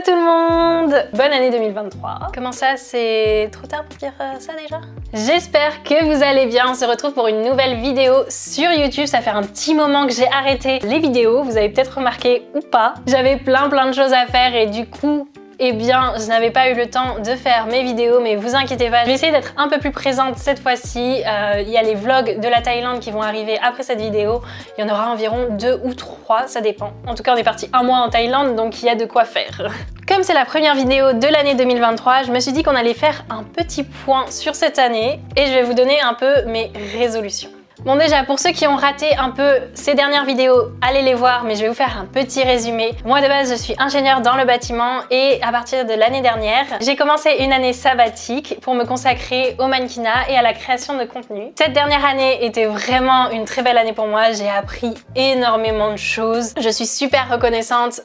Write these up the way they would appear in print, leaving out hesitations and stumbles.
tout le monde! Bonne année 2023. Comment ça, c'est trop tard pour dire ça déjà? J'espère que vous allez bien. On se retrouve pour une nouvelle vidéo sur YouTube. Ça fait un petit moment que j'ai arrêté les vidéos. Vous avez peut-être remarqué ou pas. J'avais plein de choses à faire et du coup, eh bien, je n'avais pas eu le temps de faire mes vidéos, mais vous inquiétez pas, je vais essayer d'être un peu plus présente cette fois-ci. Il y a les vlogs de la Thaïlande qui vont arriver après cette vidéo. Il y en aura environ 2 ou 3, ça dépend. En tout cas, on est parti un mois en Thaïlande, donc il y a de quoi faire. Comme c'est la première vidéo de l'année 2023, je me suis dit qu'on allait faire un petit point sur cette année et je vais vous donner un peu mes résolutions. Bon, déjà, pour ceux qui ont raté un peu ces dernières vidéos, allez les voir, mais je vais vous faire un petit résumé. Moi, de base, je suis ingénieure dans le bâtiment et à partir de l'année dernière, j'ai commencé une année sabbatique pour me consacrer au mannequinat et à la création de contenu. Cette dernière année était vraiment une très belle année pour moi. J'ai appris énormément de choses. Je suis super reconnaissante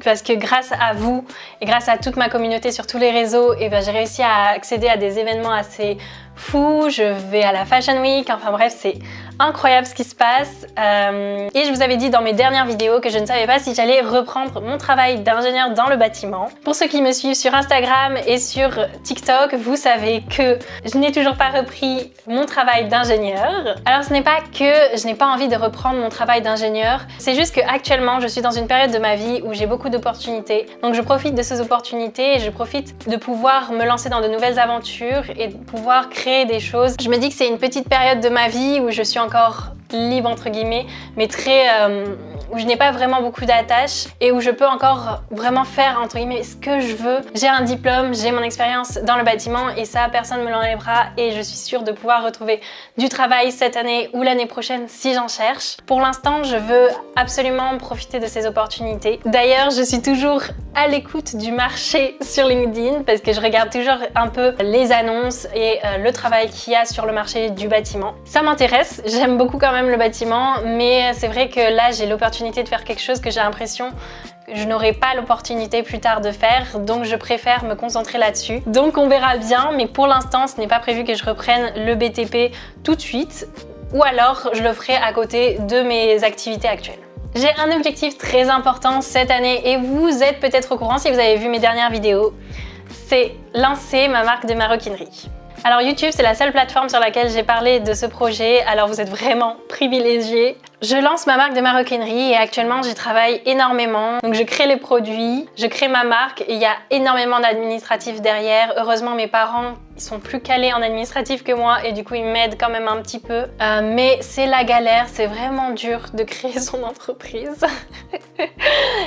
parce que grâce à vous et grâce à toute ma communauté sur tous les réseaux, j'ai réussi à accéder à des événements assez fous. Je vais à la Fashion Week, enfin bref, c'est incroyable ce qui se passe. Et je vous avais dit dans mes dernières vidéos que je ne savais pas si j'allais reprendre mon travail d'ingénieur dans le bâtiment. Pour ceux qui me suivent sur Instagram et sur TikTok, vous savez que je n'ai toujours pas repris mon travail d'ingénieur. Alors ce n'est pas que je n'ai pas envie de reprendre mon travail d'ingénieur, c'est juste qu'actuellement je suis dans une période de ma vie où j'ai beaucoup d'opportunités. Donc je profite de ces opportunités et je profite de pouvoir me lancer dans de nouvelles aventures et de pouvoir créer des choses. Je me dis que c'est une petite période de ma vie où je suis encore libre entre guillemets, mais où je n'ai pas vraiment beaucoup d'attaches et où je peux encore vraiment faire entre guillemets ce que je veux. J'ai un diplôme, j'ai mon expérience dans le bâtiment et ça personne ne me l'enlèvera et je suis sûre de pouvoir retrouver du travail cette année ou l'année prochaine si j'en cherche. Pour l'instant, je veux absolument profiter de ces opportunités. D'ailleurs, je suis toujours à l'écoute du marché sur LinkedIn parce que je regarde toujours un peu les annonces et le travail qu'il y a sur le marché du bâtiment. Ça m'intéresse, j'aime beaucoup quand même le bâtiment, mais c'est vrai que là j'ai l'opportunité de faire quelque chose que j'ai l'impression que je n'aurai pas l'opportunité plus tard de faire, donc je préfère me concentrer là-dessus. Donc on verra bien, mais pour l'instant ce n'est pas prévu que je reprenne le BTP tout de suite, ou alors je le ferai à côté de mes activités actuelles. J'ai un objectif très important cette année et vous êtes peut-être au courant si vous avez vu mes dernières vidéos, c'est lancer ma marque de maroquinerie. Alors YouTube, c'est la seule plateforme sur laquelle j'ai parlé de ce projet, alors vous êtes vraiment privilégiés. Je lance ma marque de maroquinerie et actuellement j'y travaille énormément. Donc je crée les produits, je crée ma marque et il y a énormément d'administratifs derrière. Heureusement mes parents, ils sont plus calés en administratif que moi et du coup ils m'aident quand même un petit peu. Mais c'est la galère, c'est vraiment dur de créer son entreprise.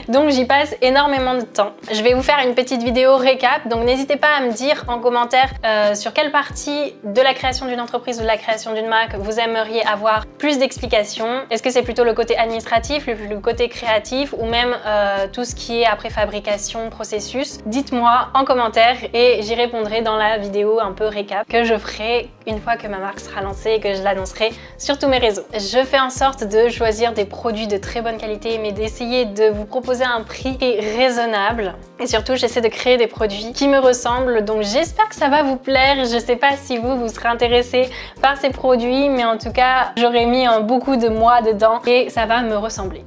Donc j'y passe énormément de temps. Je vais vous faire une petite vidéo récap, donc n'hésitez pas à me dire en commentaire sur quelle partie de la création d'une entreprise ou de la création d'une marque vous aimeriez avoir plus d'explications. Est-ce que c'est plutôt le côté administratif, le côté créatif ou même tout ce qui est après fabrication, processus? Dites-moi en commentaire et j'y répondrai dans la vidéo un peu récap que je ferai une fois que ma marque sera lancée et que je l'annoncerai sur tous mes réseaux. Je fais en sorte de choisir des produits de très bonne qualité mais d'essayer de vous proposer un prix raisonnable et surtout j'essaie de créer des produits qui me ressemblent, donc j'espère que ça va vous plaire. Je sais pas si vous serez intéressé par ces produits, mais en tout cas j'aurais mis beaucoup de moi dedans et ça va me ressembler.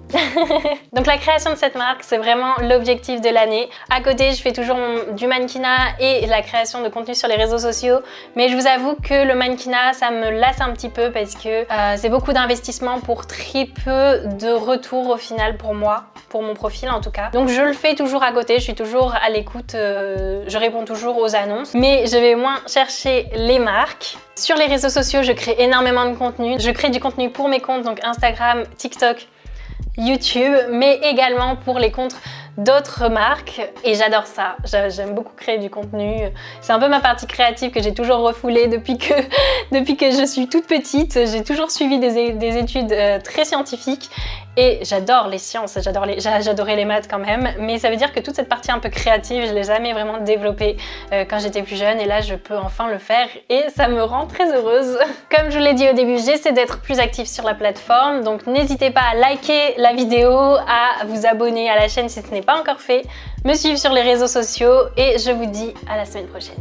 Donc la création de cette marque, c'est vraiment l'objectif de l'année. À côté, je fais toujours du mannequinat et la création de contenu sur les réseaux sociaux, mais je vous avoue que le mannequinat, ça me lasse un petit peu parce que c'est beaucoup d'investissement pour très peu de retour au final pour moi, pour mon profil en tout cas. Donc je le fais toujours à côté, je suis toujours à l'écoute, je réponds toujours aux annonces, mais je vais moins chercher les marques. Sur les réseaux sociaux, je crée énormément de contenu. Je crée du contenu pour mes comptes, donc Instagram, TikTok, YouTube, mais également pour les comptes d'autres marques et j'adore ça. J'aime beaucoup créer du contenu. C'est un peu ma partie créative que j'ai toujours refoulée depuis que je suis toute petite. J'ai toujours suivi des études très scientifiques et j'adore les sciences, j'adorais les maths quand même, mais ça veut dire que toute cette partie un peu créative, je l'ai jamais vraiment développée quand j'étais plus jeune et là je peux enfin le faire et ça me rend très heureuse. Comme je vous l'ai dit au début, j'essaie d'être plus active sur la plateforme, donc n'hésitez pas à liker la vidéo, à vous abonner à la chaîne si ce n'est pas encore fait, me suivre sur les réseaux sociaux et je vous dis à la semaine prochaine.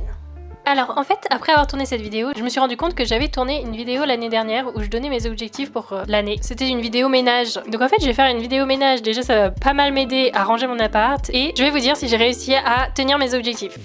Alors en fait, après avoir tourné cette vidéo, je me suis rendu compte que j'avais tourné une vidéo l'année dernière où je donnais mes objectifs pour l'année. C'était une vidéo ménage. Donc en fait, je vais faire une vidéo ménage. Déjà, ça va pas mal m'aider à ranger mon appart et je vais vous dire si j'ai réussi à tenir mes objectifs.